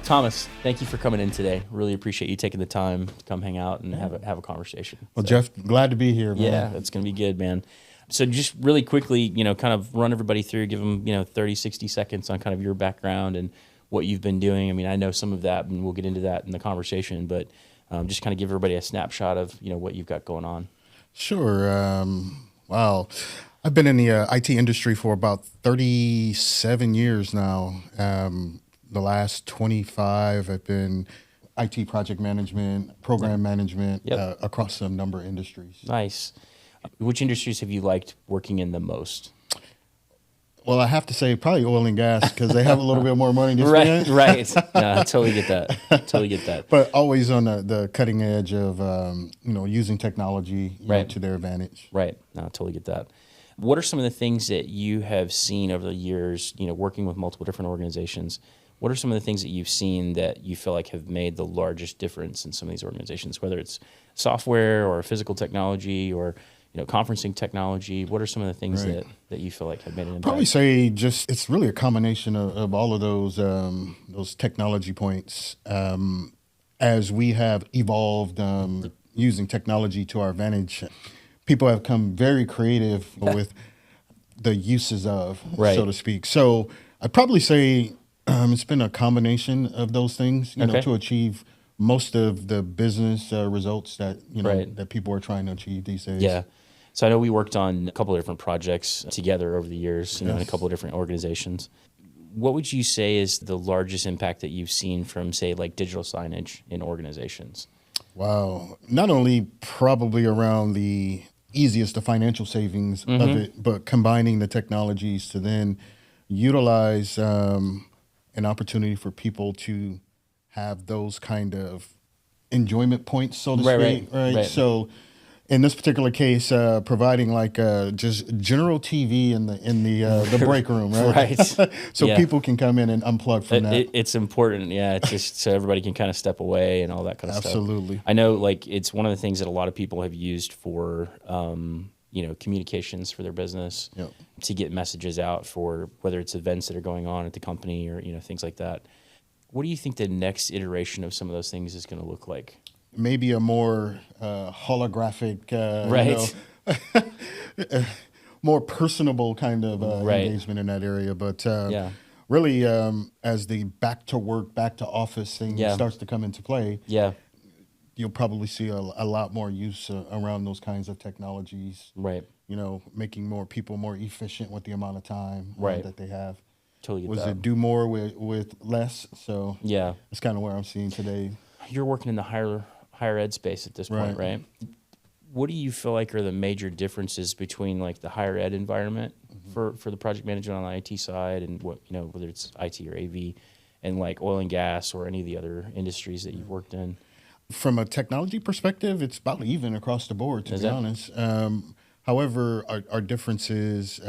Thomas, thank you for coming in today. Really appreciate you taking the time to come hang out and have a conversation. Well, Jeff, glad to be here, man. Yeah, it's going to be good, man. So just really quickly, kind of run everybody through, give them, 30, 60 seconds on kind of your background and what you've been doing. I mean, I know some of that, and we'll get into that in the conversation, but just kind of give everybody a snapshot of, what you've got going on. Sure. Wow. I've been in the IT industry for about 37 years now. The last 25, I've been IT project management, program management across a number of industries. Nice. Which industries have you liked working in the most? Well, I have to say probably oil and gas because they have a little bit more money to spend. Right. No, I totally get that. But always on the cutting edge of, using technology to their advantage. Right. No, I totally get that. What are some of the things that you have seen over the years, working with multiple different organizations? What are some of the things that you've seen that you feel like have made the largest difference in some of these organizations, whether it's software or physical technology or conferencing technology? What are some of the things that you feel like have made an impact? Probably say it's really a combination of all of those technology points. As we have evolved using technology to our advantage, people have come very creative with the uses of, so to speak. So I'd probably say it's been a combination of those things, to achieve most of the business results that that people are trying to achieve these days. Yeah. So I know we worked on a couple of different projects together over the years, in a couple of different organizations. What would you say is the largest impact that you've seen from, say, like digital signage in organizations? Wow. Not only probably around the easiest, the financial savings of it, but combining the technologies to then utilize an opportunity for people to have those kind of enjoyment points, so to speak. Right. So in this particular case, providing like just general TV in the break room, right? So people can come in and unplug from that. It's important, It's just so everybody can kind of step away and all that kind of stuff. Absolutely. I know, like, it's one of the things that a lot of people have used for, communications for their business to get messages out for whether it's events that are going on at the company or things like that. What do you think the next iteration of some of those things is going to look like? Maybe a more holographic, more personable kind of engagement in that area. But really, as the back to work, back to office thing starts to come into play, you'll probably see a lot more use around those kinds of technologies. Right. Making more people more efficient with the amount of time that they have. Totally get Was that. it do more with less? So that's kind of where I'm seeing today. You're working in the higher ed space at this point, right? What do you feel like are the major differences between like the higher ed environment for the project management on the IT side and what whether it's IT or AV and like oil and gas or any of the other industries that you've worked in? From a technology perspective, it's about even across the board, to be honest. However, our difference is,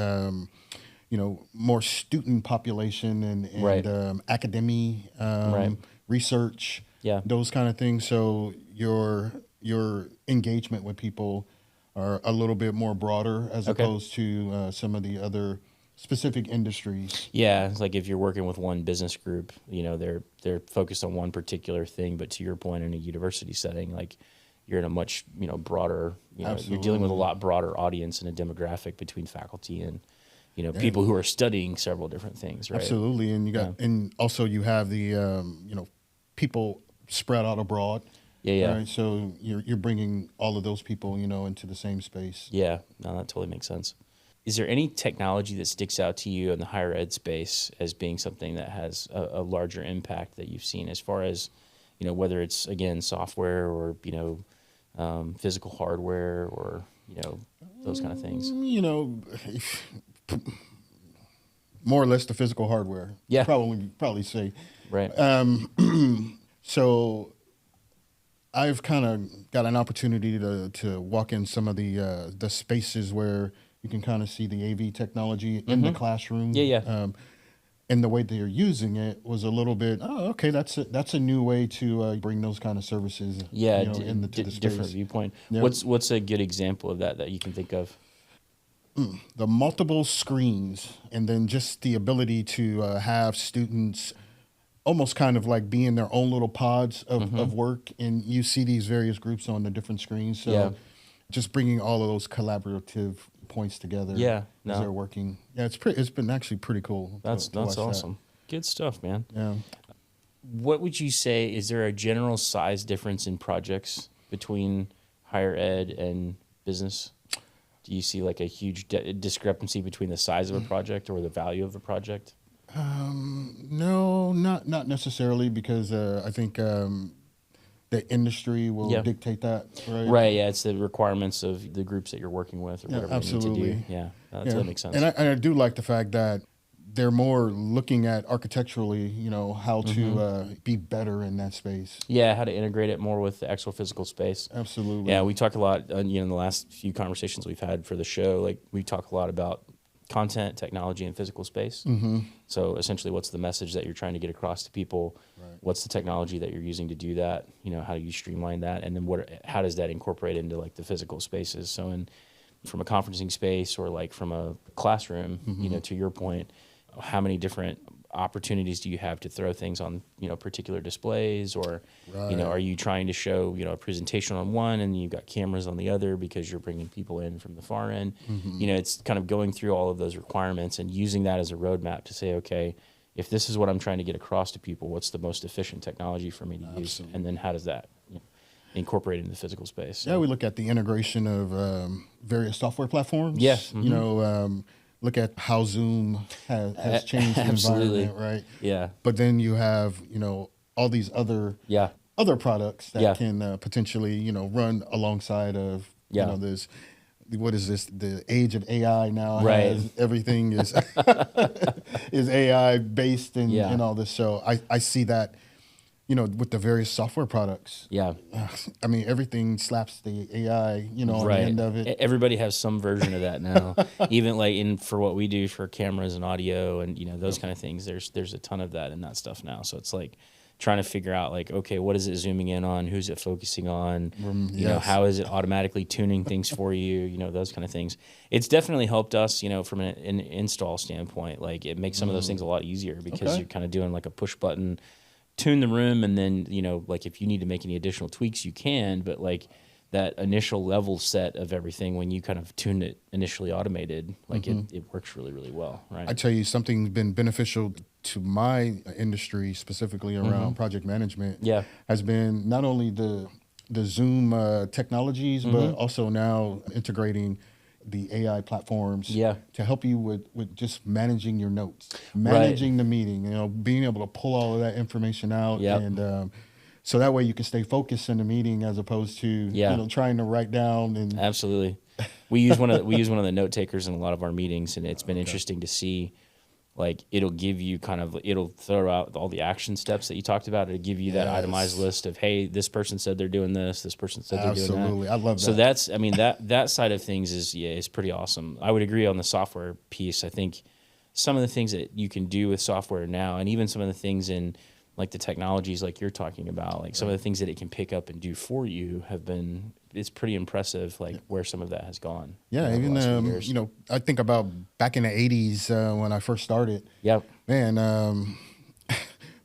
more student population and academia, research, those kind of things. So your engagement with people are a little bit more broader as opposed to some of the other specific industries. Yeah, it's like if you're working with one business group, they're focused on one particular thing. But to your point, in a university setting, like you're in a much broader, you're dealing with a lot broader audience and a demographic between faculty and people who are studying several different things, right? Absolutely, and you got and also you have the people spread out abroad. Right? So you're bringing all of those people, into the same space. Yeah, no, that totally makes sense. Is there any technology that sticks out to you in the higher ed space as being something that has a larger impact that you've seen as far as, whether it's, again, software or, physical hardware or, those kind of things? More or less the physical hardware. Yeah. Probably say. Right. So I've kind of got an opportunity to walk in some of the spaces where you can kind of see the AV technology in the classroom. And the way they're using it was a little bit, that's a new way to bring those kind of services into the space. Different viewpoint. What's a good example of that you can think of? The multiple screens and then just the ability to have students almost kind of like being their own little pods of work, and you see these various groups on the different screens. So Yeah. just bringing all of those collaborative points together Yeah, as no. they're working. Yeah, it's been actually pretty cool. That's to watch awesome. Good stuff, man. That. Yeah. What would you say, is there a general size difference in projects between higher ed and business? Do you see like a huge discrepancy between the size of a project or the value of a project? No, not necessarily, because I think the industry will dictate that, right? Right, yeah, it's the requirements of the groups that you're working with or whatever absolutely. you need to do. Yeah, that makes sense. And I do like the fact that they're more looking at architecturally, how to be better in that space. Yeah, how to integrate it more with the actual physical space. Absolutely. Yeah, we talk a lot, in the last few conversations we've had for the show, like we talk a lot about content, technology, and physical space. Mm-hmm. So essentially, what's the message that you're trying to get across to people? Right. What's the technology that you're using to do that? How do you streamline that? And then how does that incorporate into like the physical spaces? So from a conferencing space or like from a classroom, to your point, how many different opportunities do you have to throw things on, particular displays, or, Right. Are you trying to show, a presentation on one and you've got cameras on the other because you're bringing people in from the far end? It's kind of going through all of those requirements and using that as a roadmap to say, okay, if this is what I'm trying to get across to people, what's the most efficient technology for me to use? And then how does that incorporate into the physical space? Yeah, we look at the integration of various software platforms. Yeah. Look at how Zoom has changed the Absolutely. environment, right? Yeah. But then you have, all these other products that can potentially, run alongside of, this. What is this? The age of AI now. Right. Everything is is AI based and all this. So I see that, with the various software products. Yeah. I mean, everything slaps the AI, on the Right. end of it. Everybody has some version of that now. Even like for what we do for cameras and audio and those kind of things, there's a ton of that in that stuff now. So it's like trying to figure out like, okay, what is it zooming in on? Who's it focusing on? How is it automatically tuning things for you? Those kind of things. It's definitely helped us, from an install standpoint. Like it makes some of those things a lot easier because you're kind of doing like a push button, tune the room, and then, like if you need to make any additional tweaks, you can, but like that initial level set of everything, when you kind of tune it initially automated, like it works really, really well, right? I tell you, something's been beneficial to my industry, specifically around project management, has been not only the Zoom technologies, but also now integrating the AI platforms to help you with just managing your notes, managing the meeting, being able to pull all of that information out. And so that way you can stay focused in the meeting as opposed to, trying to write down. And Absolutely. We use one of the note takers in a lot of our meetings, and it's been interesting to see. Like it'll give you it'll throw out all the action steps that you talked about. It'll give you that itemized list of, hey, this person said they're doing this. This person said they're doing that. Absolutely, I love that. So that side of things is pretty awesome. I would agree on the software piece. I think some of the things that you can do with software now, and even some of the things in like the technologies like you're talking about, like some of the things that it can pick up and do for you it's pretty impressive, like where some of that has gone. Yeah, even I think about back in the 80s when I first started. Yep. Man,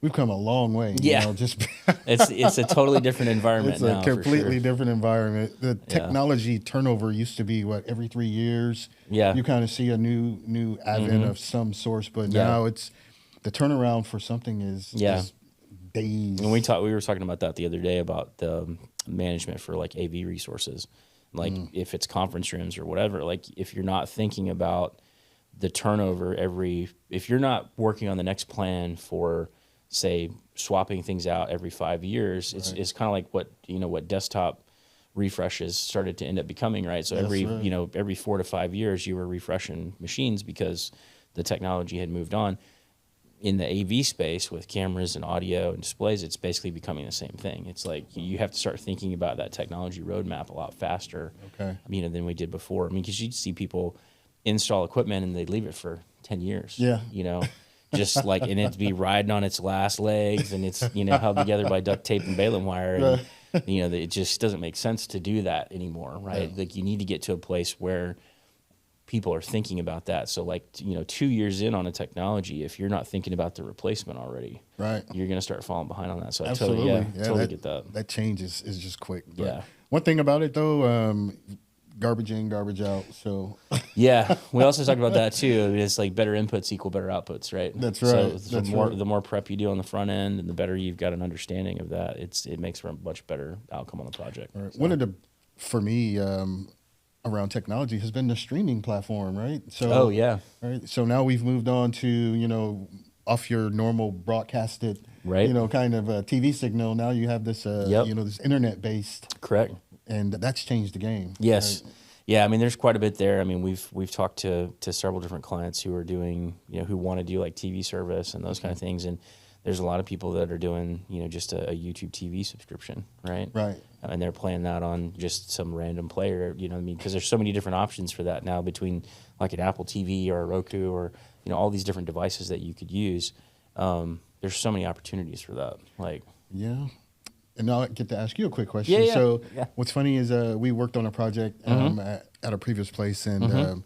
we've come a long way. Yeah. Just it's a totally different environment now. It's a completely for sure. different environment. The technology turnover used to be every 3 years. Yeah. You kind of see a new advent of some source, but now it's the turnaround for something is just days. And we were talking about that the other day about the management for like AV resources, like if it's conference rooms or whatever. Like if you're not thinking about the turnover if you're not working on the next plan for, say, swapping things out every 5 years, it's kind of like what desktop refreshes started to end up becoming, right? So every 4 to 5 years you were refreshing machines because the technology had moved on. In the AV space with cameras and audio and displays, it's basically becoming the same thing. It's like you have to start thinking about that technology roadmap a lot faster, than we did before. I mean, because you'd see people install equipment and they'd leave it for 10 years. Yeah. Just like, and it'd be riding on its last legs and it's, held together by duct tape and baling wire. And, it just doesn't make sense to do that anymore, right? Like you need to get to a place where people are thinking about that. So like, 2 years in on a technology, if you're not thinking about the replacement already, Right. you're going to start falling behind on that. So Absolutely. I totally get that. That change is just quick. But Yeah. one thing about it though, garbage in, garbage out. So Yeah, we also talked about that too. It's like better inputs equal better outputs, right? That's right. So the more prep you do on the front end, and the better you've got an understanding of that, it makes for a much better outcome on the project. right. So. One of the, for me, around technology has been the streaming platform, right? So Oh yeah, right. So now we've moved on to off your normal broadcasted, right. Kind of a TV signal. Now you have this, Yep. this internet based, Correct. and that's changed the game. Yes. Right? Yeah, I mean, there's quite a bit there. I mean, we've talked to several different clients who are doing, who want to do like TV service and those kind of things, and there's a lot of people that are doing, just a YouTube TV subscription, right? Right. And they're playing that on just some random player, because there's so many different options for that now between like an Apple TV or a Roku or, all these different devices that you could use. There's so many opportunities for that. Like, yeah. And now I get to ask you a quick question. Yeah. So Yeah. what's funny is we worked on a project at a previous place, and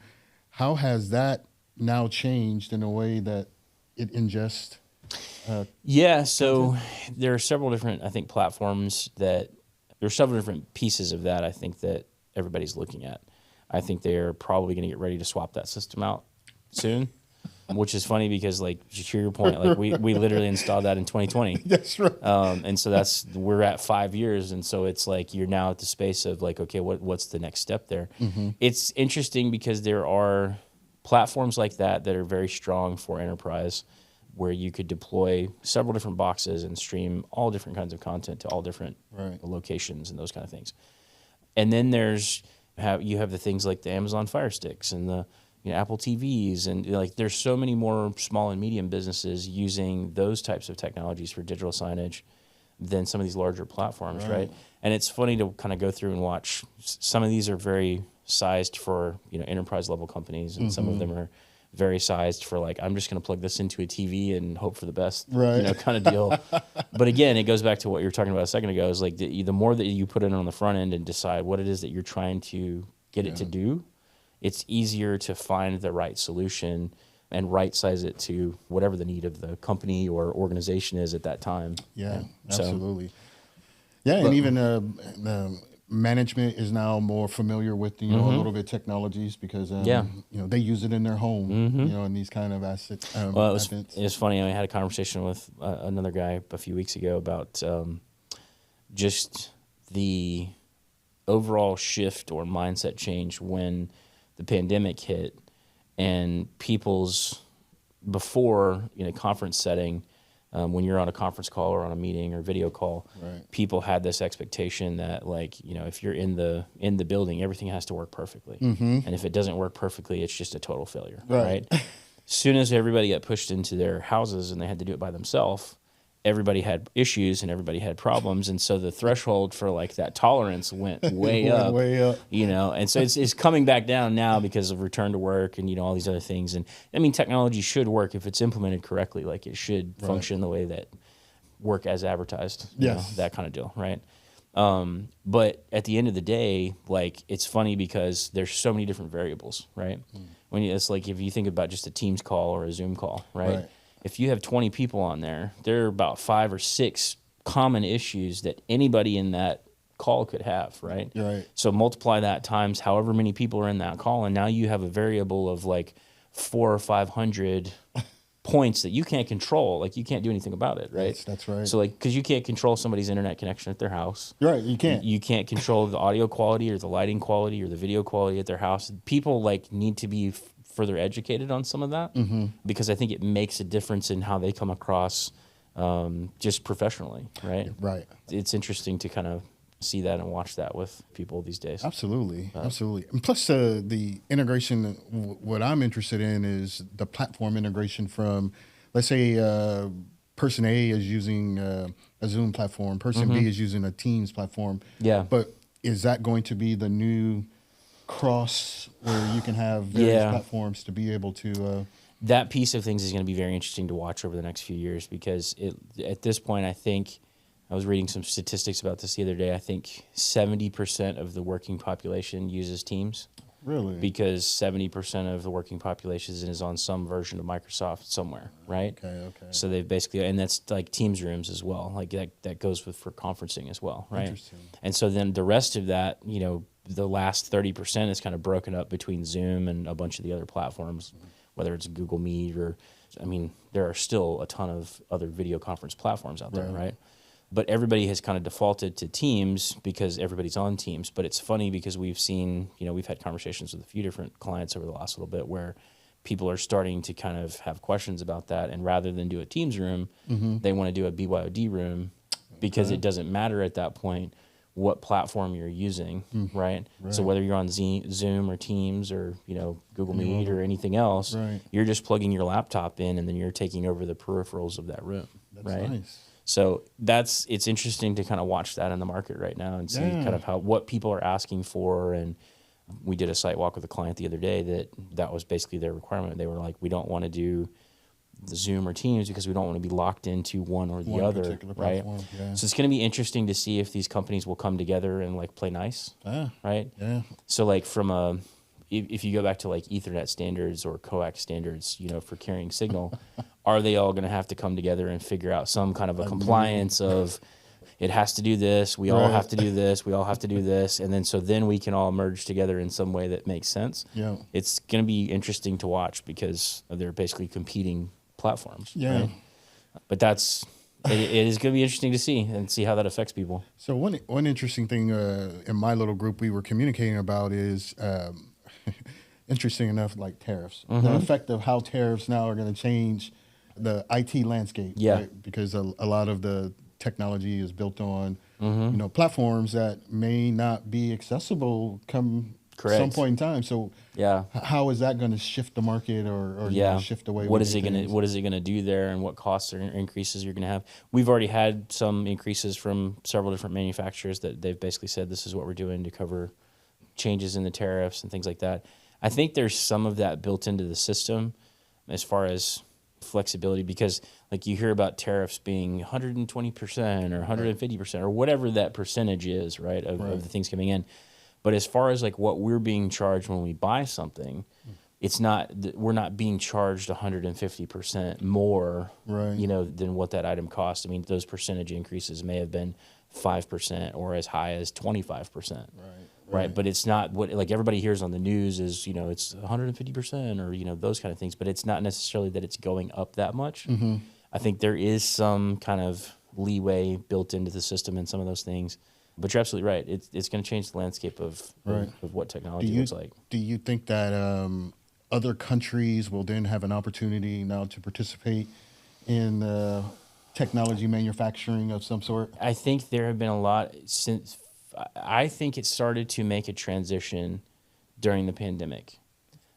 how has that now changed in a way that it ingests? Yeah, so there are several different, I think, platforms that there are several different pieces of that I think that everybody's looking at. I think they're probably going to get ready to swap that system out soon, which is funny because, like, to your point, like we literally installed that in 2020. That's right. And so we're at 5 years, and so it's like you're now at the space of like, okay, what's the next step there? It's interesting because there are platforms like that are very strong for enterprise, where you could deploy several different boxes and stream all different kinds of content to all different Right. locations and those kind of things. And then you have the things like the Amazon Fire Sticks and the Apple TVs, and like there's so many more small and medium businesses using those types of technologies for digital signage than some of these larger platforms, right? And it's funny to kind of go through and watch. Some of these are very sized for enterprise level companies, and some of them are very sized for like, I'm just going to plug this into a TV and hope for the best, Right. kind of deal. But again, it goes back to what you were talking about a second ago, is like the more that you put it on the front end and decide what it is that you're trying to get it to do, it's easier to find the right solution and right size it to whatever the need of the company or organization is at that time. Yeah, So- absolutely. Yeah, and even the management is now more familiar with a little bit technologies because they use it in their home, in these kind of assets. Well, events. it was funny. I had a conversation with another guy a few weeks ago about just the overall shift or mindset change when the pandemic hit, and people's before in a conference setting, when you're on a conference call or on a meeting or video call, Right. people had this expectation that if you're in the building, everything has to work perfectly, and if it doesn't work perfectly, it's just a total failure, Right. right? As soon as everybody got pushed into their houses and they had to do it by themselves, everybody had issues and everybody had problems, and so the threshold for like that tolerance went way up. Way up. And so it's coming back down now because of return to work and all these other things. And I mean, technology should work if it's implemented correctly. Like it should function the way that work as advertised. Yes. That kind of deal, right? But at the end of the day, like it's funny because there's so many different variables, right? It's like if you think about just a Teams call or a Zoom call, right? If you have 20 people on there, there are about 5 or 6 common issues that anybody in that call could have, right? Right. So multiply that times however many people are in that call, and now you have a variable of like 400 or 500 points that you can't control. Like you can't do anything about it, right? That's right. So like, because you can't control somebody's internet connection at their house. Right, you can't. You can't control the audio quality or the lighting quality or the video quality at their house. People like need to be further educated on some of that because I think it makes a difference in how they come across just professionally, right? Right. It's interesting to kind of see that and watch that with people these days. Absolutely. And plus the integration, what I'm interested in is the platform integration from, let's say, person A is using a Zoom platform, person B is using a Teams platform. Yeah. But is that going to be the new cross where you can have various platforms to be able to... that piece of things is going to be very interesting to watch over the next few years because at this point, I think, I was reading some statistics about this the other day, I think 70% of the working population uses Teams. Really? Because 70% of the working population is on some version of Microsoft somewhere, right? Okay. So they've basically, and that's like Teams rooms as well. Like that goes with for conferencing as well, right? Interesting. And so then the rest of that, the last 30% is kind of broken up between Zoom and a bunch of the other platforms, whether it's Google Meet or, there are still a ton of other video conference platforms out there, right? But everybody has kind of defaulted to Teams because everybody's on Teams. But it's funny because we've seen, we've had conversations with a few different clients over the last little bit where people are starting to kind of have questions about that. And rather than do a Teams room, they want to do a BYOD room because it doesn't matter at that point what platform you're using, right? So whether you're on Zoom or Teams or, Google Meet or anything else, you're just plugging your laptop in and then you're taking over the peripherals of that room, right? Nice. So it's interesting to kind of watch that in the market right now and see kind of what people are asking for. And we did a site walk with a client the other day that was basically their requirement. They were like, we don't want to do the Zoom or Teams because we don't want to be locked into one or the other, right? Yeah. So it's going to be interesting to see if these companies will come together and like play nice, right? Yeah. So like if you go back to like Ethernet standards or coax standards, for carrying signal, are they all going to have to come together and figure out some kind of a compliance of it has to do this, we all have to do this, we all have to do this, and then we can all merge together in some way that makes sense. Yeah. It's going to be interesting to watch because they're basically competing platforms. Yeah. Right? But it is going to be interesting to see how that affects people. So one interesting thing in my little group we were communicating about is interesting enough, like tariffs. The effect of how tariffs now are going to change the IT landscape. Yeah. Right? Because a lot of the technology is built on platforms that may not be accessible come some point in time. So how is that going to shift the market or shift away? What is it going to do there, and what costs or increases you're going to have? We've already had some increases from several different manufacturers that they've basically said this is what we're doing to cover changes in the tariffs and things like that. I think there's some of that built into the system as far as flexibility, because like you hear about tariffs being 120% or 150% or whatever that percentage is, right, of the things coming in. But as far as like what we're being charged when we buy something, we're not being charged 150% more, than what that item costs. Those percentage increases may have been 5% or as high as 25%. Right. But it's not what like everybody hears on the news is, it's 150% or, those kind of things. But it's not necessarily that it's going up that much. I think there is some kind of leeway built into the system in some of those things. But you're absolutely right. It's going to change the landscape of what technology looks like. Do you think that other countries will then have an opportunity now to participate in technology manufacturing of some sort? I think there have been a lot since. I think it started to make a transition during the pandemic,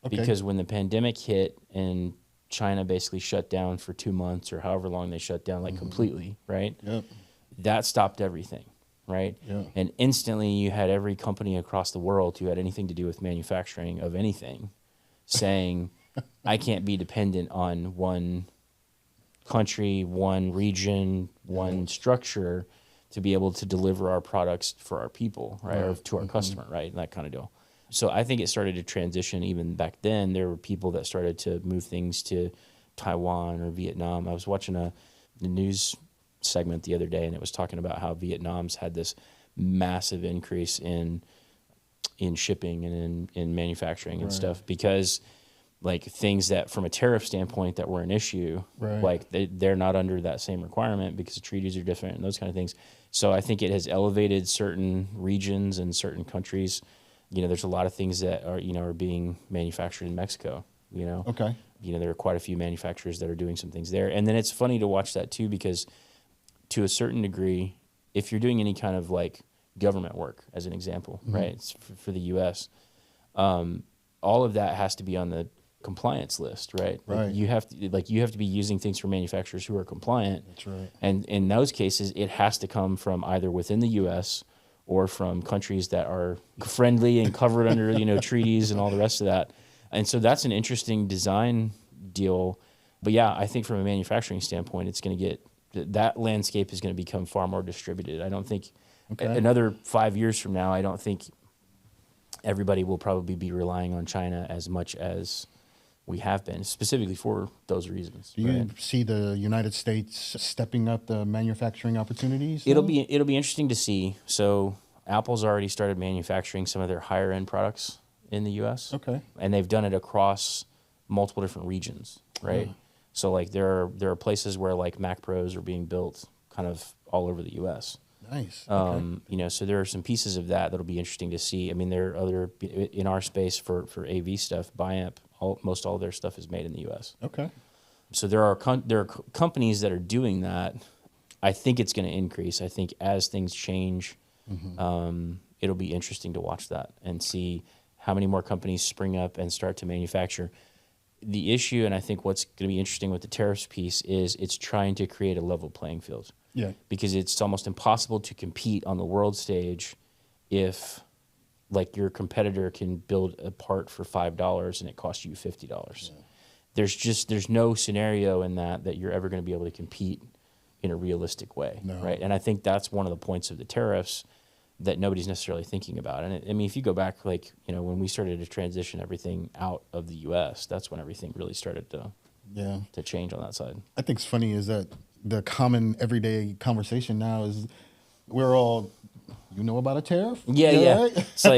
because when the pandemic hit and China basically shut down for 2 months or however long they shut down, like completely, right? Yep. That stopped everything, right? Yeah. And instantly you had every company across the world who had anything to do with manufacturing of anything saying, I can't be dependent on one country, one region, one structure to be able to deliver our products for our people, right, or to our customer, right, and that kind of deal. So I think it started to transition even back then. There were people that started to move things to Taiwan or Vietnam. I was watching the news segment the other day, and it was talking about how Vietnam's had this massive increase in shipping and in manufacturing and stuff, because like things that from a tariff standpoint that were an issue, like they're not under that same requirement because the treaties are different and those kind of things. So I think it has elevated certain regions and certain countries. There's a lot of things that are being manufactured in Mexico, Okay. There are quite a few manufacturers that are doing some things there. And then it's funny to watch that too, because to a certain degree, if you're doing any kind of like government work, as an example, right, it's for the U.S., all of that has to be on the compliance list, right? Like you have to be using things from manufacturers who are compliant. That's right. And in those cases, it has to come from either within the U.S. or from countries that are friendly and covered under treaties and all the rest of that. And so that's an interesting design deal. But yeah, I think from a manufacturing standpoint, it's going to get that landscape is going to become far more distributed. I don't think another 5 years from now, I don't think everybody will probably be relying on China as much as we have been, specifically for those reasons. Do you see the United States stepping up the manufacturing opportunities? It'll be interesting to see. So Apple's already started manufacturing some of their higher end products in the U.S. Okay. And they've done it across multiple different regions, right? So like there are places where like Mac Pros are being built kind of all over the U.S. Nice. You know, so there are some pieces of that that'll be interesting to see. I mean, there are other in our space for AV stuff. Biamp, most all of their stuff is made in the U.S. Okay. So there are companies that are doing that. I think it's going to increase. I think as things change, it'll be interesting to watch that and see how many more companies spring up and start to manufacture. The issue, and I think what's going to be interesting with the tariffs piece, is it's trying to create a level playing field. Yeah. Because it's almost impossible to compete on the world stage if, like, your competitor can build a part for $5 and it costs you $50. Yeah. There's no scenario in that you're ever going to be able to compete in a realistic way, right? And I think that's one of the points of the tariffs that nobody's necessarily thinking about. And I mean, if you go back, like, you know, when we started to transition everything out of the U.S., that's when everything really started to change on that side. I think it's funny is that the common everyday conversation now is we're all, you know about a tariff? Yeah. Right? So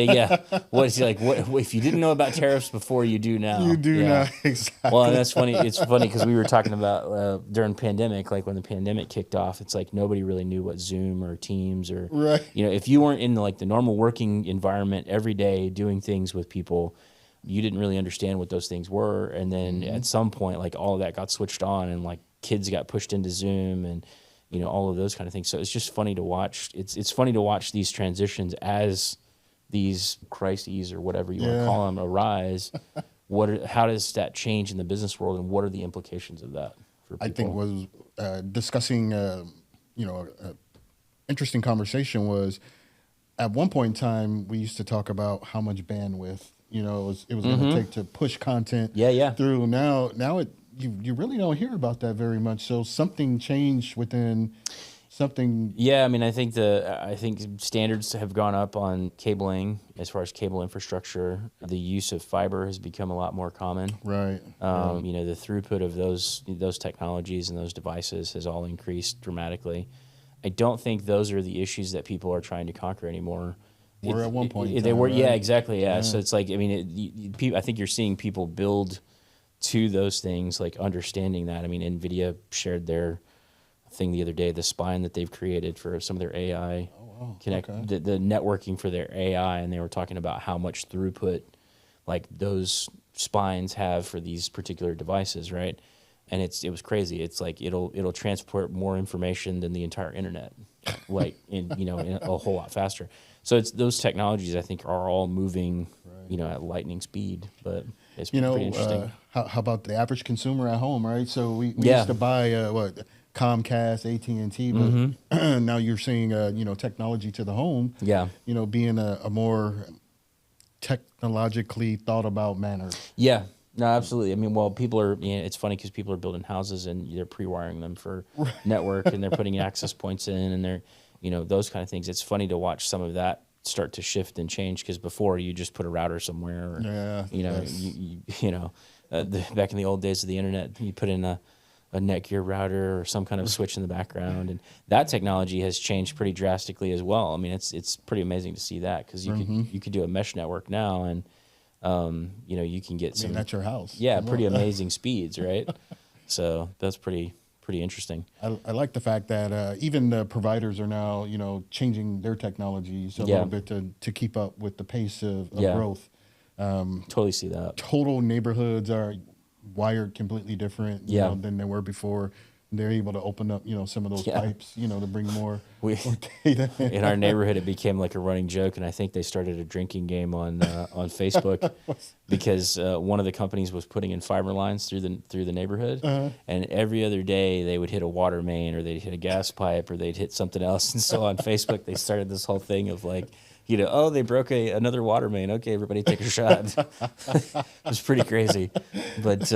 what is like? What if you didn't know about tariffs before? You do now. You do now, exactly. Well, and that's funny. It's funny because we were talking about during pandemic, like when the pandemic kicked off. It's like nobody really knew what Zoom or Teams or you know, if you weren't in the normal working environment every day doing things with people, you didn't really understand what those things were. And then at some point, like all of that got switched on, and like kids got pushed into Zoom and, you know, all of those kind of things. So it's just funny to watch. It's funny to watch these transitions as these crises or whatever you want to call them arise. How does that change in the business world, and what are the implications of that for people? I think was discussing, interesting conversation was at one point in time we used to talk about how much bandwidth, you know, it was going to take to push content through. Now you really don't hear about that very much. So something changed within something. Yeah, I mean, I think standards have gone up on cabling as far as cable infrastructure. The use of fiber has become a lot more common. Right. You know, the throughput of those technologies and those devices has all increased dramatically. I don't think those are the issues that people are trying to conquer anymore. We're at one point. They were, right? yeah, exactly, yeah. So it's like, I mean, I think you're seeing people build to those things, like understanding that. I mean, NVIDIA shared their thing the other day, the spine that they've created for some of their AI, the networking for their AI, and they were talking about how much throughput like those spines have for these particular devices, right? And it was crazy. It's like it'll transport more information than the entire internet, like in a whole lot faster. So it's those technologies I think are all moving, at lightning speed. But it's pretty interesting. How about the average consumer at home, right? So we used to buy Comcast, AT&T, but now you're seeing technology to the home. Yeah. Being a more technologically thought about manner. Yeah. No, absolutely. I mean, well, people are, it's funny because people are building houses and they're pre-wiring them for network and they're putting access points in and they're, those kind of things. It's funny to watch some of that start to shift and change because before you just put a router somewhere or, back in the old days of the internet, you put in a Netgear router or some kind of switch in the background. And that technology has changed pretty drastically as well. I mean, it's pretty amazing to see that because you could do a mesh network now and, you can get some. That's your house. Yeah, pretty amazing speeds, right? So that's pretty interesting. I like the fact that even the providers are now, changing their technologies a little bit to keep up with the pace of growth. Totally see that. Total neighborhoods are wired completely different than they were before. They're able to open up, some of those pipes, to bring more data. In our neighborhood, it became like a running joke, and I think they started a drinking game on Facebook because one of the companies was putting in fiber lines through the neighborhood, and every other day they would hit a water main or they'd hit a gas pipe or they'd hit something else. And so on Facebook, they started this whole thing of like, they broke another water main. Okay, everybody take a shot. It was pretty crazy, but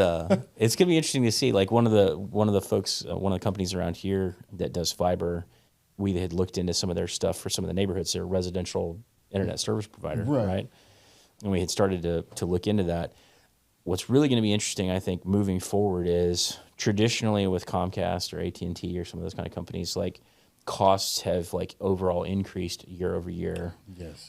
it's gonna be interesting to see. Like one of the folks, one of the companies around here that does fiber, we had looked into some of their stuff for some of the neighborhoods. They're a residential internet service provider, right? and we had started to look into that. What's really going to be interesting, I think, moving forward is traditionally with Comcast or AT&T or some of those kind of companies, like costs have like overall increased year over year, Yes.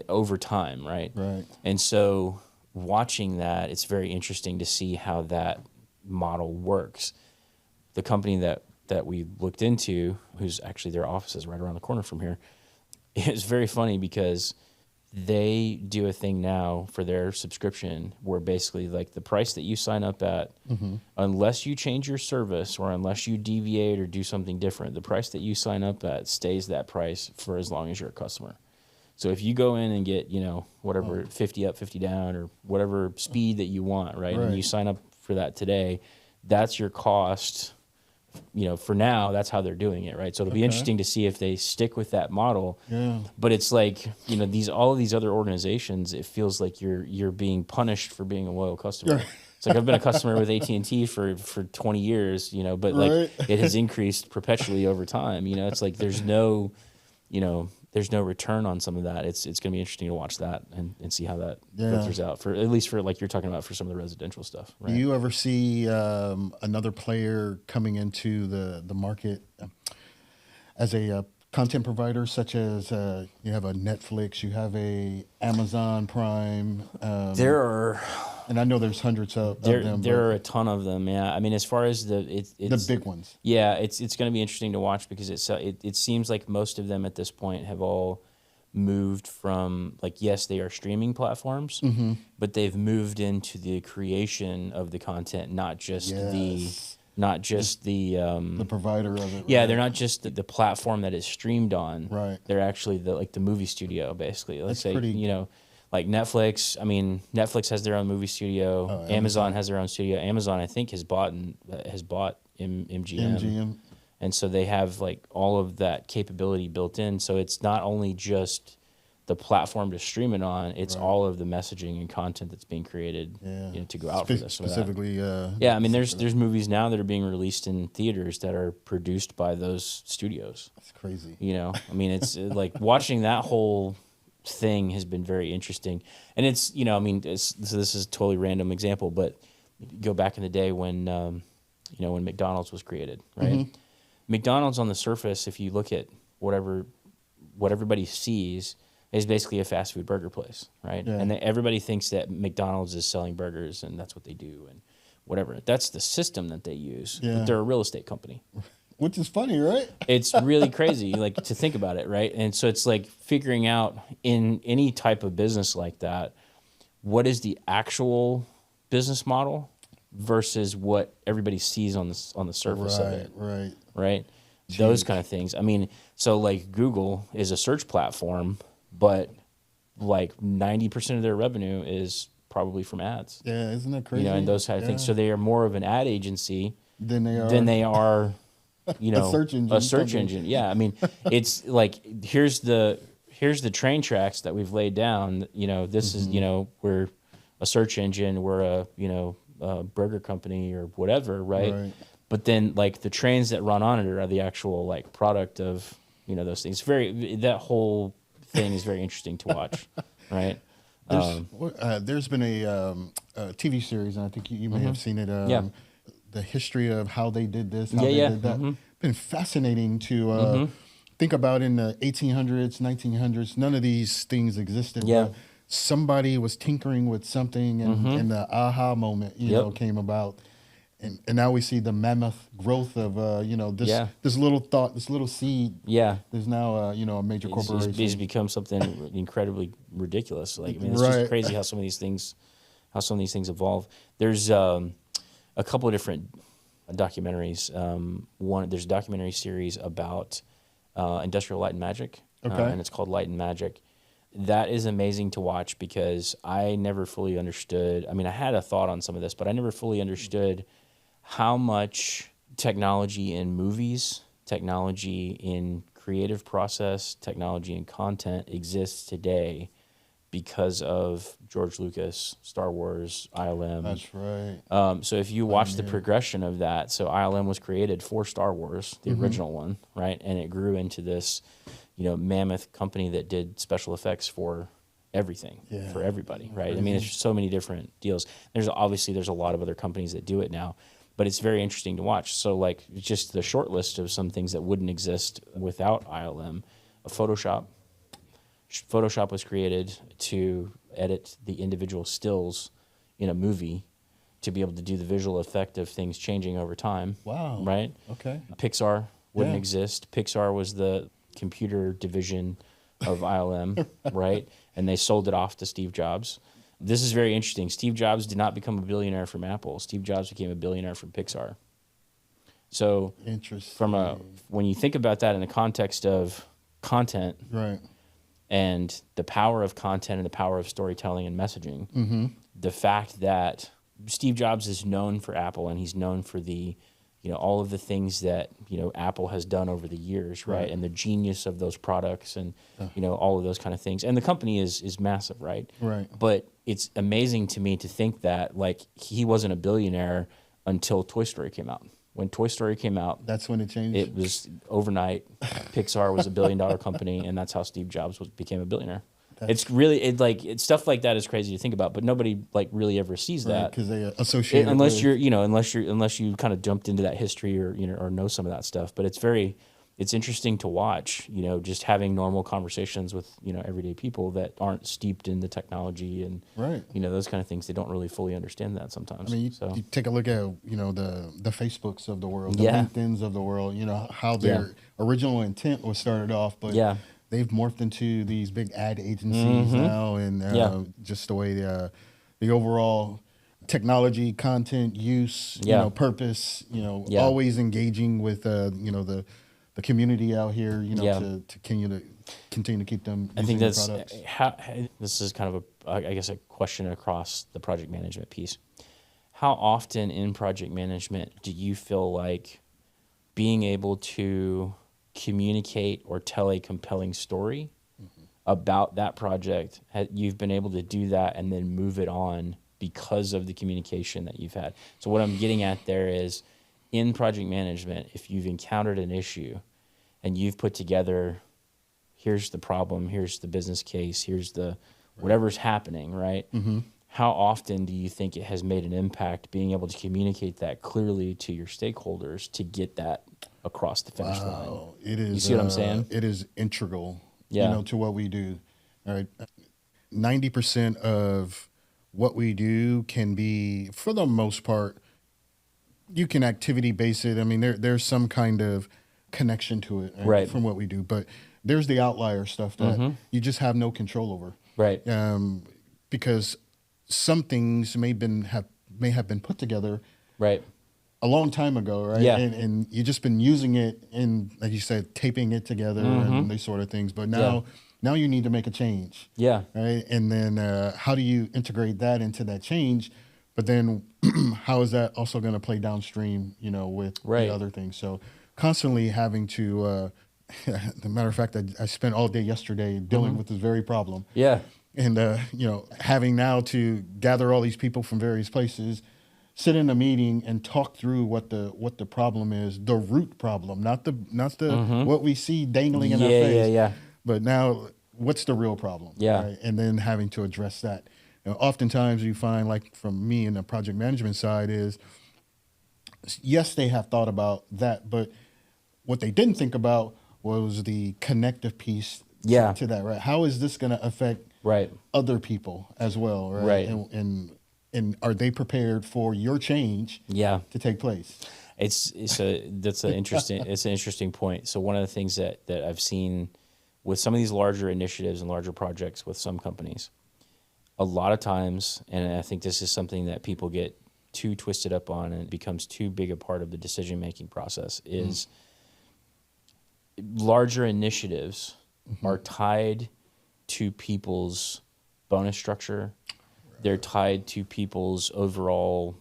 over time, right? Right. And so watching that, it's very interesting to see how that model works. The company that we looked into, who's actually their office is right around the corner from here, it's very funny because they do a thing now for their subscription where basically like the price that you sign up at, unless you change your service or unless you deviate or do something different, the price that you sign up at stays that price for as long as you're a customer. So if you go in and get, whatever, 50 up, 50 down or whatever speed that you want, right? And you sign up for that today, that's your cost. For now, that's how they're doing it, right? So it'll be interesting to see if they stick with that model. Yeah. But it's like, all of these other organizations, it feels like you're being punished for being a loyal customer. It's like I've been a customer with AT&T for 20 years, but like it has increased perpetually over time. It's like there's no return on some of that. It's going to be interesting to watch that and see how that filters out for at least for like you're talking about for some of the residential stuff. Right? Do you ever see another player coming into the market as a content provider, such as you have a Netflix, you have a Amazon Prime? There are, and I know there's hundreds of them. There are a ton of them. Yeah, I mean, as far as it's the big ones. Yeah, it's going to be interesting to watch because it seems like most of them at this point have all moved from like, yes, they are streaming platforms, but they've moved into the creation of the content, not just the provider of it. Yeah, they're not just the platform that it's streamed on. Right. They're actually the movie studio, basically. Let's say, like Netflix. I mean, Netflix has their own movie studio. Amazon has their own studio. Amazon, I think, has bought MGM. And so they have like all of that capability built in. So it's not only just the platform to stream it on, it's all of the messaging and content that's being created to go out for this. Specifically, I mean, there's movies now that are being released in theaters that are produced by those studios. That's crazy. I mean, it's like watching that whole thing has been very interesting. And it's, so this is a totally random example, but go back in the day when, when McDonald's was created, right? McDonald's on the surface, if you look at what everybody sees, is basically a fast food burger place, right? Yeah. And everybody thinks that McDonald's is selling burgers and that's what they do and whatever. That's the system that they use. Yeah. But they're a real estate company. Which is funny, right? It's really crazy, like, to think about it, right? And so it's like figuring out in any type of business like that, what is the actual business model versus what everybody sees on the surface of it. Right? Jeez. Those kind of things. I mean, so like Google is a search platform, but like 90% of their revenue is probably from ads. Yeah, isn't that crazy? And those kind of things. So they are more of an ad agency than they are a search engine. Yeah, I mean, it's like here's the train tracks that we've laid down. This is we're a search engine, we're a burger company or whatever, right? But then like the trains that run on it are the actual like product of those things. That whole thing is very interesting to watch, right? There's been a TV series, and I think you may have seen it. The history of how they did this, how they did that. Been fascinating to think about in the 1800s, 1900s. None of these things existed. Yeah. Somebody was tinkering with something, and the aha moment, came about. And now we see the mammoth growth of this little thought, this little seed. Yeah, there's now a major corporation. It's become something incredibly ridiculous. Like, I mean, it's just crazy how some of these things evolve. There's a couple of different documentaries. There's a documentary series about industrial light and magic, and it's called Light and Magic. That is amazing to watch because I never fully understood. I mean, I had a thought on some of this, but I never fully understood how much technology in movies, technology in creative process, technology in content exists today because of George Lucas, Star Wars, ILM. That's right. So if you watch the progression of that, so ILM was created for Star Wars, the original one, right? And it grew into this, mammoth company that did special effects for everything Yeah. for everybody, right? I mean, there's so many different deals. There's a lot of other companies that do it now, but it's very interesting to watch. So like just the short list of some things that wouldn't exist without ILM, Photoshop. Photoshop was created to edit the individual stills in a movie to be able to do the visual effect of things changing over time. Wow. Right? Okay. Pixar wouldn't Yeah. exist. Pixar was the computer division of ILM, right? And they sold it off to Steve Jobs. This is very interesting. Steve Jobs did not become a billionaire from Apple. Steve Jobs became a billionaire from Pixar. So Interesting. when you think about that in the context of content, Right. and the power of content and the power of storytelling and messaging, the fact that Steve Jobs is known for Apple and he's known for the, all of the things that, Apple has done over the years, right? And the genius of those products and, all of those kind of things. And the company is massive, right? Right. But it's amazing to me to think that, like, he wasn't a billionaire until Toy Story came out. When Toy Story came out, That's when it changed. it was overnight. Pixar was $1 billion company, and that's how Steve Jobs became a billionaire. It's stuff like that is crazy to think about, but nobody like really ever sees that because they associate it unless with, unless you kind of jumped into that history or or know some of that stuff. But it's interesting to watch, just having normal conversations with everyday people that aren't steeped in the technology and Right. Those kind of things. They don't really fully understand that sometimes. I mean, you take a look at the Facebooks of the world, the Yeah. LinkedIns of the world. How their original intent was started off, but Yeah. they've morphed into these big ad agencies now, and just the way the overall technology, content use, purpose, always engaging with the community out here, to continue to keep them. I think using the that's products. this is kind of a question across the project management piece. How often in project management do you feel like being able to communicate or tell a compelling story about that project, you've been able to do that and then move it on because of the communication that you've had? So what I'm getting at there is, in project management, if you've encountered an issue and you've put together, here's the problem, here's the business case, here's the whatever's happening, right? How often do you think it has made an impact being able to communicate that clearly to your stakeholders to get that across the finish line? It is. You see what I'm saying? It is integral, Yeah. to what we do. All right, 90% of what we do can be, for the most part, you can activity base it. I mean, there's some kind of connection to it, Right. from what we do, but there's the outlier stuff that you just have no control over, Right. because some things may have been put together Right. a long time ago, right? Yeah. And you just been using it and, like you said, taping it together and these sort of things. But now you need to make a change. Yeah. Right. And then how do you integrate that into that change? But then how is that also going to play downstream, with Right. the other things? So constantly having to, as a matter of fact, I spent all day yesterday dealing with this very problem. Yeah. And, having now to gather all these people from various places, sit in a meeting and talk through what the problem is, the root problem, not the what we see dangling in our face. Yeah. But now, what's the real problem? Yeah. Right? And then having to address that. Oftentimes you find, like from me in the project management side, is yes, they have thought about that, but what they didn't think about was the connective piece to that, right? How is this going to affect other people as well, right? And are they prepared for your change to take place? That's an interesting point. So one of the things that I've seen with some of these larger initiatives and larger projects with some companies, a lot of times, and I think this is something that people get too twisted up on and it becomes too big a part of the decision-making process, is larger initiatives are tied to people's bonus structure. They're tied to people's overall,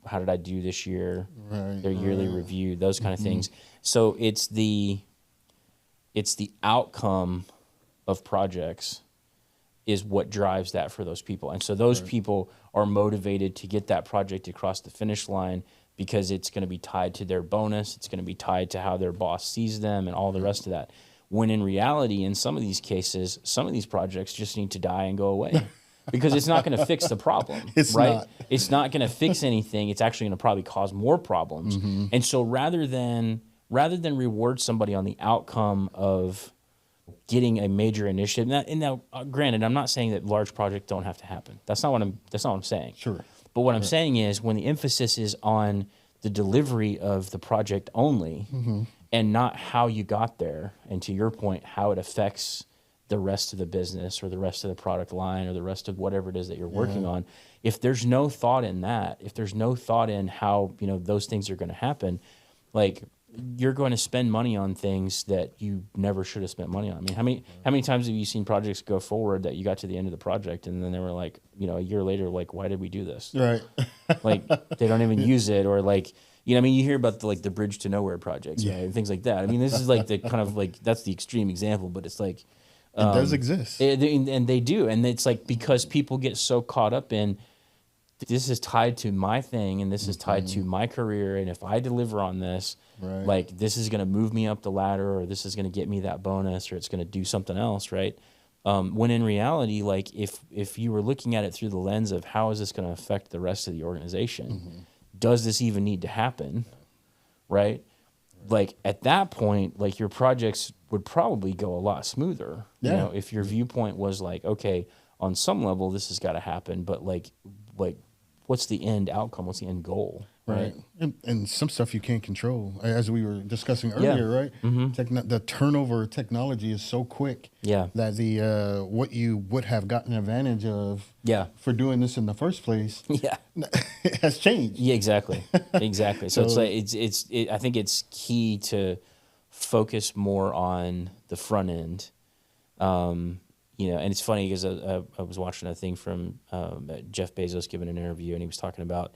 how did I do this year? Their yearly review, those kind of things. So it's the outcome of projects is what drives that for those people. And so those people are motivated to get that project across the finish line because it's going to be tied to their bonus. It's going to be tied to how their boss sees them and all the rest of that. When in reality, in some of these cases, some of these projects just need to die and go away because it's not going to fix the problem. It's right? not. It's not going to fix anything. It's actually going to probably cause more problems. And so rather than reward somebody on the outcome of getting a major initiative, now, granted, I'm not saying that large projects don't have to happen. That's not what I'm saying. Sure. But what I'm saying is when the emphasis is on the delivery of the project only and not how you got there, and to your point, how it affects the rest of the business or the rest of the product line or the rest of whatever it is that you're working on, if there's no thought in that, if there's no thought in how, those things are going to happen, like you're going to spend money on things that you never should have spent money on. I mean, how many times have you seen projects go forward that you got to the end of the project and then they were like, a year later, like, why did we do this? Right. Like they don't even use it, or like, you hear about the bridge to nowhere projects, right? And things like that. I mean, this is like the kind of like, that's the extreme example, but it's like, it does exist. and they do. And it's like, because people get so caught up in, this is tied to my thing and this is tied to my career. And if I deliver on this, like this is going to move me up the ladder, or this is going to get me that bonus, or it's going to do something else. Right. When in reality, like if you were looking at it through the lens of how is this going to affect the rest of the organization, does this even need to happen? Right. Like at that point, like your projects would probably go a lot smoother. Yeah. If your viewpoint was like, okay, on some level, this has got to happen, but like what's the end outcome? What's the end goal? Right. And some stuff you can't control, as we were discussing earlier, right? The turnover of technology is so quick that the what you would have gotten advantage of for doing this in the first place has changed. Yeah, exactly. So it's like I think it's key to focus more on the front end. And it's funny because I was watching a thing from Jeff Bezos giving an interview, and he was talking about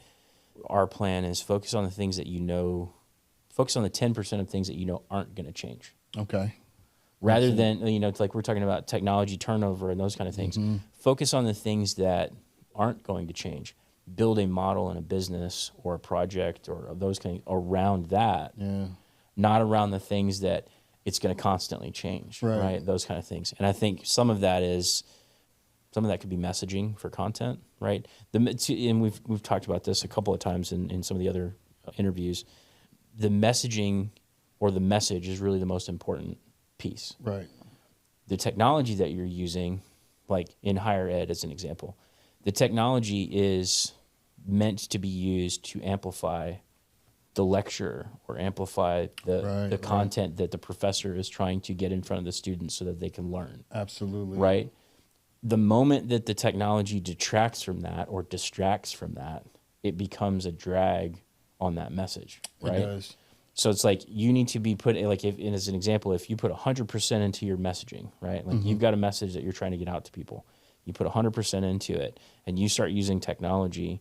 our plan is focus on the things that focus on the 10% of things that aren't going to change. Okay. Rather than, it's like we're talking about technology turnover and those kind of things. Focus on the things that aren't going to change. Build a model in a business or a project or those kind of around that, not around the things that it's going to constantly change, right? Those kind of things. And I think some of that could be messaging for content, right? And we've talked about this a couple of times in some of the other interviews. The messaging or the message is really the most important piece. Right. The technology that you're using, like in higher ed as an example, the technology is meant to be used to amplify the lecture or amplify the content that the professor is trying to get in front of the students so that they can learn. Absolutely. Right? The moment that the technology detracts from that or distracts from that, it becomes a drag on that message, right? It does. So it's like you need to be put, like as an example, if you put 100% into your messaging, right? Like you've got a message that you're trying to get out to people. You put 100% into it and you start using technology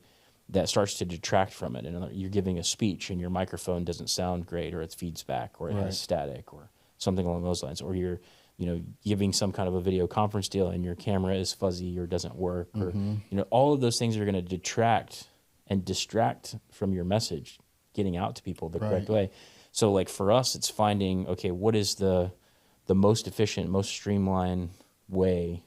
that starts to detract from it. And you're giving a speech and your microphone doesn't sound great, or it feeds back, or it has static or something along those lines. Or you're giving some kind of a video conference deal and your camera is fuzzy or doesn't work, or, all of those things are going to detract and distract from your message getting out to people the correct way. So like for us, it's finding, okay, what is the most efficient, most streamlined way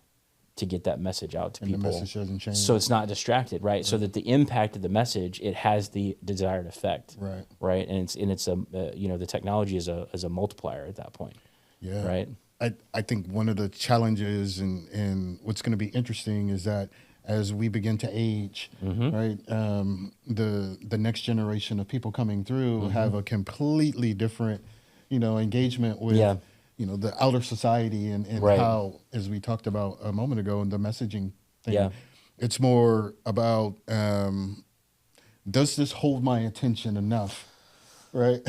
to get that message out to people. The message doesn't change. So it's not distracted, right? So that the impact of the message, it has the desired effect. Right. And it's the technology is a multiplier at that point. Yeah. Right. I think one of the challenges and what's going to be interesting is that as we begin to age, right, the next generation of people coming through have a completely different, engagement with, the outer society and how, as we talked about a moment ago in the messaging thing, it's more about, does this hold my attention enough? Right.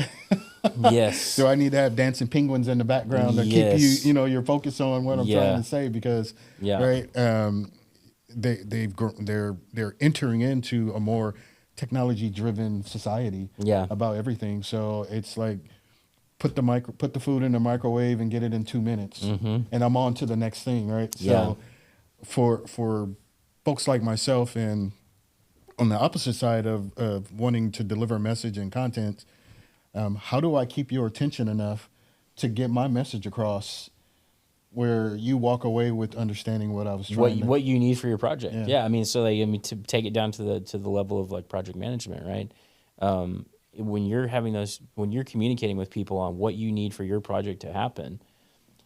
Yes. Do I need to have dancing penguins in the background to keep you, you're focused on what I'm trying to say? Because, right, they're entering into a more technology-driven society about everything. So it's like put the food in the microwave and get it in 2 minutes, and I'm on to the next thing, right? So for folks like myself and on the opposite side of wanting to deliver message and content, how do I keep your attention enough to get my message across, where you walk away with understanding what I was trying what you need for your project. Yeah. Yeah, I mean, so like, I mean, to take it down to the level of like project management, right? When you're communicating with people on what you need for your project to happen,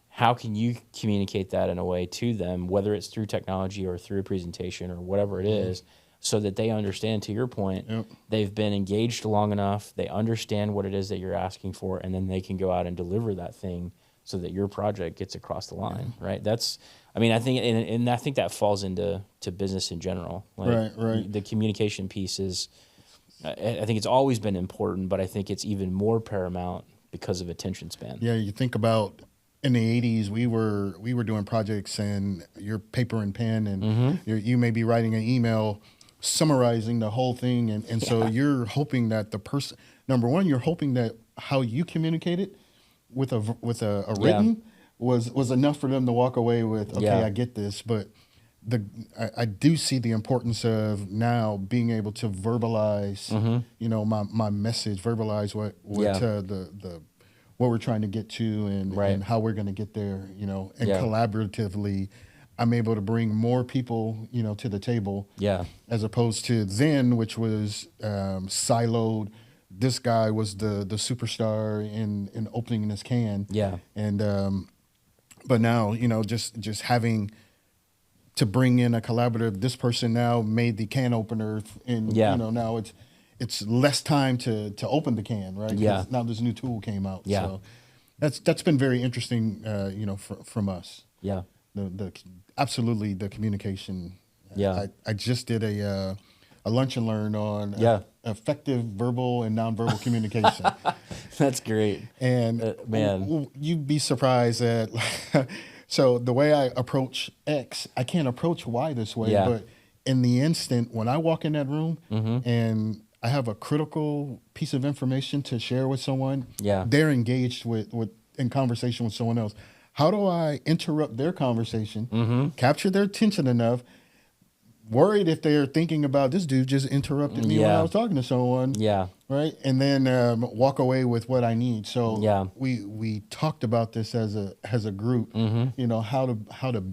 how can you communicate that in a way to them, whether it's through technology or through a presentation or whatever it is, so that they understand, to your point, they've been engaged long enough, they understand what it is that you're asking for, and then they can go out and deliver that thing so that your project gets across the line, right? That's, I mean, I think, and I think that falls into business in general. Like, Right. The communication piece is, I think it's always been important, but I think it's even more paramount because of attention span. Yeah, you think about in the 80s, we were doing projects and your paper and pen, and you may be writing an email summarizing the whole thing, and so you're hoping that the person, number one, you're hoping that how you communicated with a written was enough for them to walk away with, okay, I get this. But I do see the importance of now being able to verbalize, my message, verbalize what what we're trying to get to, and how we're going to get there, and collaboratively, I'm able to bring more people, to the table, as opposed to then, which was siloed. This guy was the superstar in opening this can, and but now, just having to bring in a collaborative. This person now made the can opener, and now it's less time to open the can, right? Now this new tool came out, so that's been very interesting, from us. The absolutely the communication. I just did a lunch and learn on effective verbal and nonverbal communication. That's great. And man, you'd be surprised at. So the way I approach X, I can't approach Y this way. But in the instant when I walk in that room and I have a critical piece of information to share with someone, they're engaged in conversation with someone else. How do I interrupt their conversation, capture their attention enough, worried if they're thinking about, this dude just interrupted me when I was talking to someone, right? And then walk away with what I need. So we talked about this as a group, how to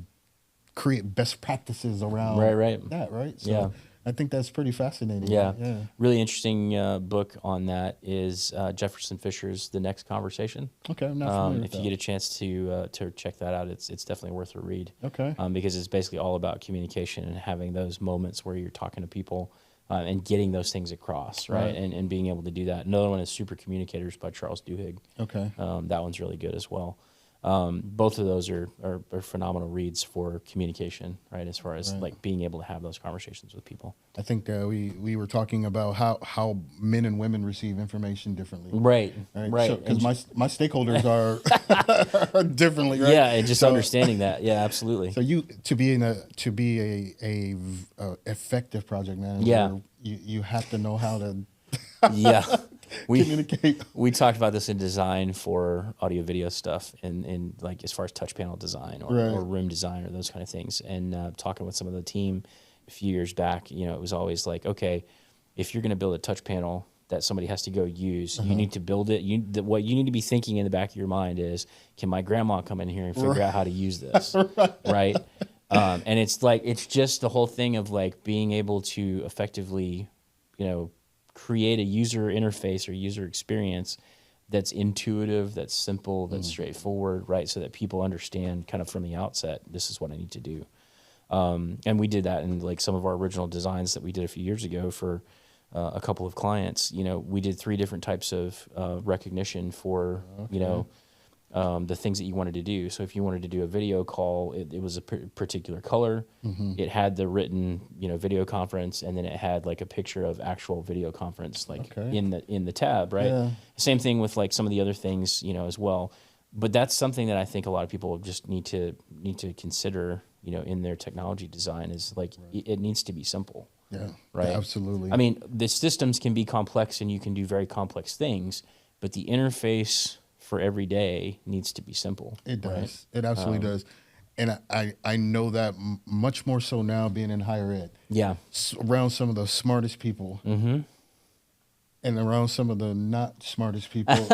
create best practices around that, right? So I think that's pretty fascinating. Really interesting book on that is Jefferson Fisher's The Next Conversation. Okay, I'm not familiar with if you that. get a chance to check that out, it's definitely worth a read. Okay. Because it's basically all about communication and having those moments where you're talking to people and getting those things across, right? And being able to do that. Another one is Super Communicators by Charles Duhigg. Okay. That one's really good as well. Both of those are phenomenal reads for communication, right? As far as like being able to have those conversations with people. I think we were talking about how men and women receive information differently. Right. Because my stakeholders are differently, right? Yeah, and just understanding that. Yeah, absolutely. So to be a effective project manager, you have to know how to communicate. We talked about this in design for audio video stuff, and like as far as touch panel design or room design or those kind of things. And talking with some of the team a few years back, it was always like, okay, if you're going to build a touch panel that somebody has to go use, you need to build it. What you need to be thinking in the back of your mind is, can my grandma come in here and figure out how to use this, right? And it's just the whole thing of like being able to effectively, create a user interface or user experience that's intuitive, that's simple, that's straightforward, right? So that people understand kind of from the outset, this is what I need to do. And we did that in like some of our original designs that we did a few years ago for a couple of clients. We did 3 different types of recognition for, the things that you wanted to do. So if you wanted to do a video call, it was a particular color. It had the written, video conference, and then it had like a picture of actual video conference, like in the tab, right? Yeah. Same thing with like some of the other things, as well. But that's something that I think a lot of people just need to consider, in their technology design is like it needs to be simple. Yeah. Right. Absolutely. I mean, the systems can be complex and you can do very complex things, but the interface for every day needs to be simple. It does. It absolutely does. And I know that much more so now being in higher ed. Yeah. Around some of the smartest people. and around some of the not smartest people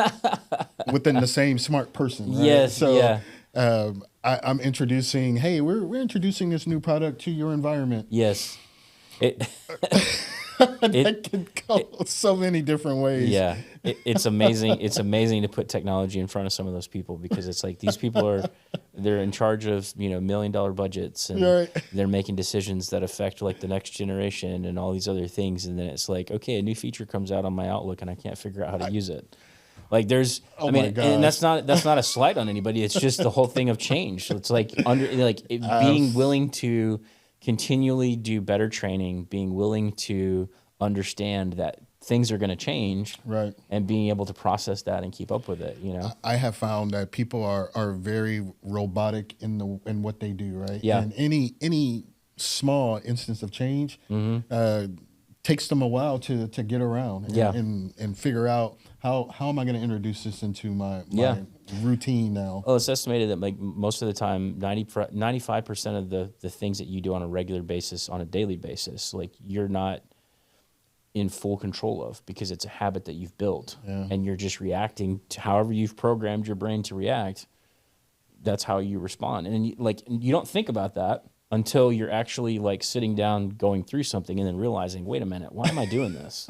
within the same smart person. Right? Yes, So, yeah. I'm introducing. Hey, we're introducing this new product to your environment. Yes. It, That can go so many different ways. yeah, it's amazing. It's amazing to put technology in front of some of those people, because it's like these people they're in charge of, $1 million budgets, and Right. they're making decisions that affect like the next generation and all these other things. And then it's like, okay, a new feature comes out on my Outlook and I can't figure out how to use it. Like there's, Oh I my mean, and gosh. that's not a slight on anybody. It's just the whole thing of change. So it's like being willing to continually do better training, being willing to understand that things are going to change, Right. and being able to process that and keep up with it. I have found that people are very robotic in what they do, right? Yeah. And any small instance of change takes them a while to get around and, Yeah. and figure out how am I going to introduce this into my Yeah. routine now. Well, it's estimated that like most of the time, 95% of the things that you do on a regular basis, on a daily basis, like you're not in full control of, because it's a habit that you've built, Yeah. and you're just reacting to however you've programmed your brain to react. That's how you respond. And you don't think about that until you're actually like sitting down going through something and then realizing, wait a minute, why am I doing this?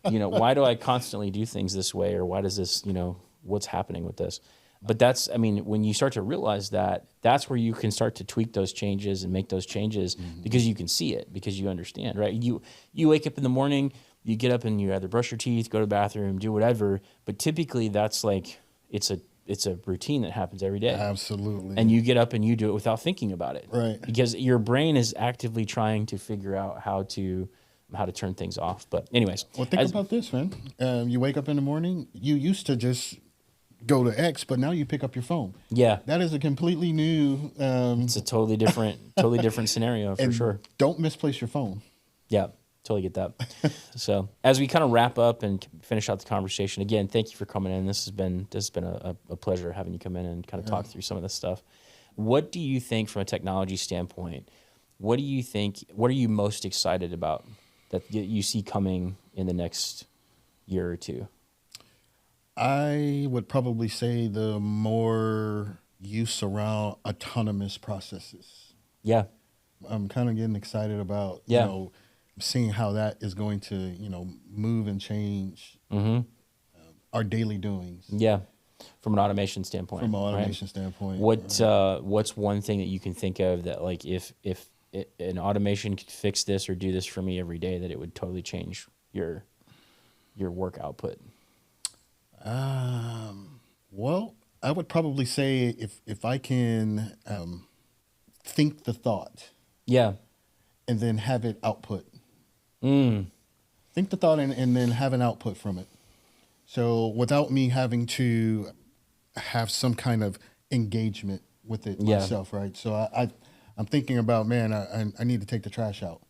Why do I constantly do things this way? Or why does this, what's happening with this? But when you start to realize that, that's where you can start to tweak those changes and make those changes, because you can see it, because you understand, right? You wake up in the morning, you get up and you either brush your teeth, go to the bathroom, do whatever. But typically that's like, it's a routine that happens every day. Absolutely. And you get up and you do it without thinking about it. Right. Because your brain is actively trying to figure out how to turn things off. But anyways. Well, think about this, man. You wake up in the morning, you used to just go to X, but now you pick up your phone. Yeah. That is a completely new It's a totally different scenario for sure. Don't misplace your phone. Yeah, totally get that. So as we kind of wrap up and finish out the conversation, again, thank you for coming in. This has been a pleasure having you come in and kind of talk through some of this stuff. What do you think from a technology standpoint? What are you most excited about that you see coming in the next year or two? I would probably say the more use around autonomous processes. Yeah. I'm kind of getting excited about, Yeah. seeing how that is going to, move and change our daily doings. Yeah. From an automation standpoint. From an right? automation standpoint. What's one thing that you can think of that, like, if an automation could fix this or do this for me every day, that it would totally change your work output? Well, I would probably say if I can think the thought Yeah. and then have it output. Mm. Think the thought and then have an output from it. So without me having to have some kind of engagement with it Yeah. myself, right? So I'm thinking about, man, I need to take the trash out,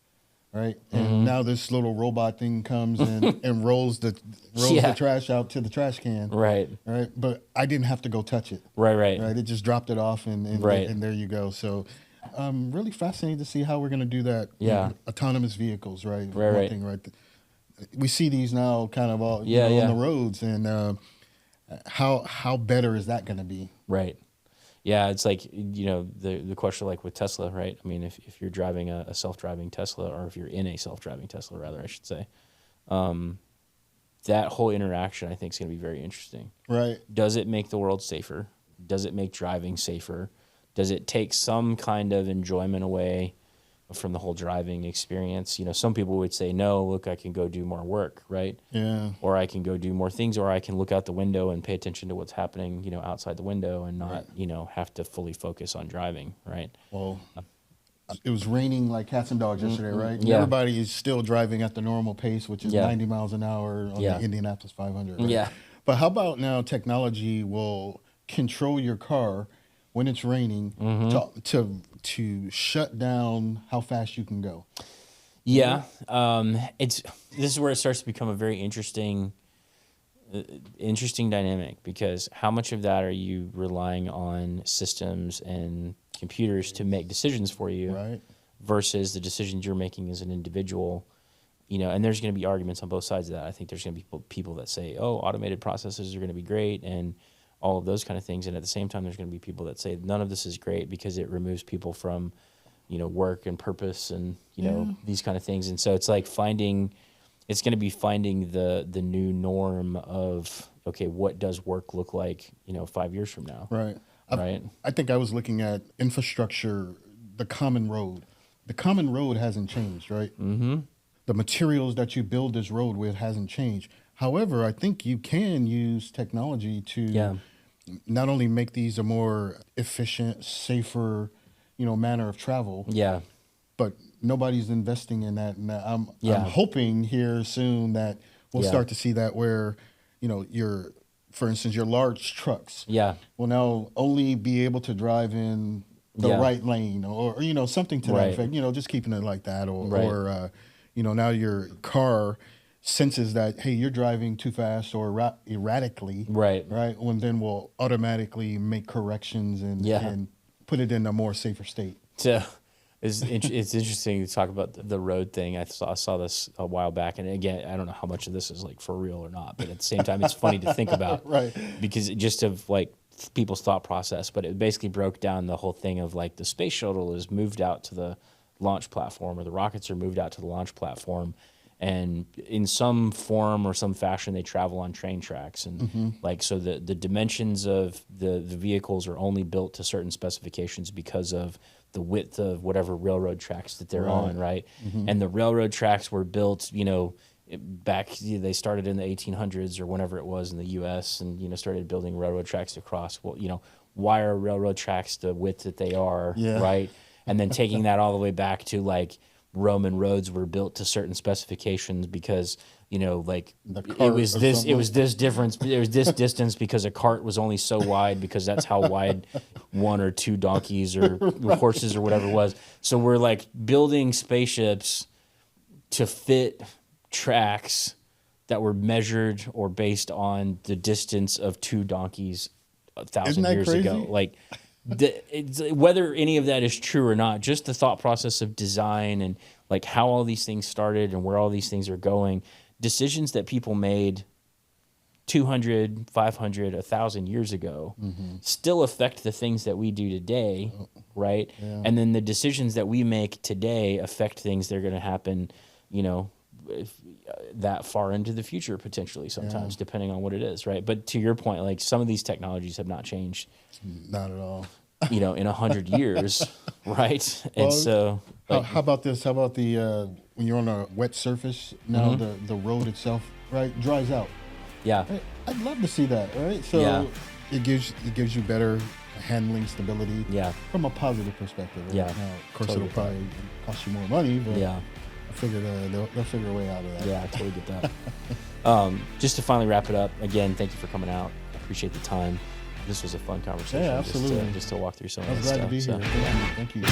right? And now this little robot thing comes and rolls the Yeah. trash out to the trash can, Right. right? But I didn't have to go touch it, Right. right? It just dropped it off and Right. and there you go. So I'm really fascinated to see how we're going to do that. Yeah. Autonomous vehicles, right? Right, One right. thing, right? We see these now kind of all Yeah, yeah. on the roads, and how better is that going to be? Right. Yeah, it's like, the question, like with Tesla, right? I mean, if you're driving a self-driving Tesla, or if you're in a self-driving Tesla, rather, I should say, that whole interaction, I think, is going to be very interesting. Right. Does it make the world safer? Does it make driving safer? Does it take some kind of enjoyment away from the whole driving experience? Some people would say, no, look, I can go do more work, right? Yeah. Or I can go do more things, or I can look out the window and pay attention to what's happening, outside the window, and not, have to fully focus on driving, right? Well, it was raining like cats and dogs yesterday, right? And Yeah. everybody is still driving at the normal pace, which is Yeah. 90 miles an hour on Yeah. the Indianapolis 500. Right? Yeah. But how about now technology will control your car when it's raining to shut down how fast you can go? Yeah. This is where it starts to become a very interesting dynamic, because how much of that are you relying on systems and computers to make decisions for you, Right. versus the decisions you're making as an individual and there's going to be arguments on both sides of that. I think there's going to be people that say, oh, automated processes are going to be great and all of those kind of things. And at the same time, there's going to be people that say none of this is great because it removes people from, work and purpose and, these kind of things. And so it's like it's going to be finding the new norm of, okay, what does work look like, 5 years from now? Right. Right. I think I was looking at infrastructure, the common road. The common road hasn't changed, right? Mm-hmm. The materials that you build this road with hasn't changed. However, I think you can use technology to not only make these a more efficient, safer, manner of travel. Yeah. But nobody's investing in that. And I'm hoping here soon that we'll start to see that where, for instance, your large trucks will now only be able to drive in the right lane or something to that effect, just keeping it like that. Or now your car senses that, hey, you're driving too fast or erratically. Right. And then we'll automatically make corrections and put it in a more safer state. So it's interesting to talk about the road thing. I saw this a while back, and again, I don't know how much of this is like for real or not, but at the same time, it's funny to think about, right? Because just of like people's thought process. But it basically broke down the whole thing of like the space shuttle is moved out to the launch platform, or the rockets are moved out to the launch platform, and in some form or some fashion, they travel on train tracks, and like so the dimensions of the vehicles are only built to certain specifications because of the width of whatever railroad tracks that they're on, right? And the railroad tracks were built, back, they started in the 1800s or whenever it was in the U.S. and, started building railroad tracks across, why are railroad tracks the width that they are, right? And then taking that all the way back to like Roman roads were built to certain specifications because, like it was this distance because a cart was only so wide because that's how wide one or two donkeys or horses or whatever it was. So we're like building spaceships to fit tracks that were measured or based on the distance of two donkeys 1,000 years ago. Like whether any of that is true or not, just the thought process of design and like how all these things started and where all these things are going, decisions that people made 200, 500, 1,000 years ago still affect the things that we do today, right? Yeah. And then the decisions that we make today affect things that are going to happen, that far into the future potentially sometimes, depending on what it is, right? But to your point, like some of these technologies have not changed. Not at all. In 100 years, right? And so... Like, how about this? How about the when you're on a wet surface, now the road itself, right, dries out. Yeah. I'd love to see that, right? So it gives you better handling stability from a positive perspective. Right? Yeah. Now, of course, it'll probably cost you more money, but I figure they'll figure a way out of that. Yeah, I totally get that. Just to finally wrap it up, again, thank you for coming out. I appreciate the time. This was a fun conversation. Yeah, absolutely. Just to walk through some of that stuff. I was glad to be here. Thank you.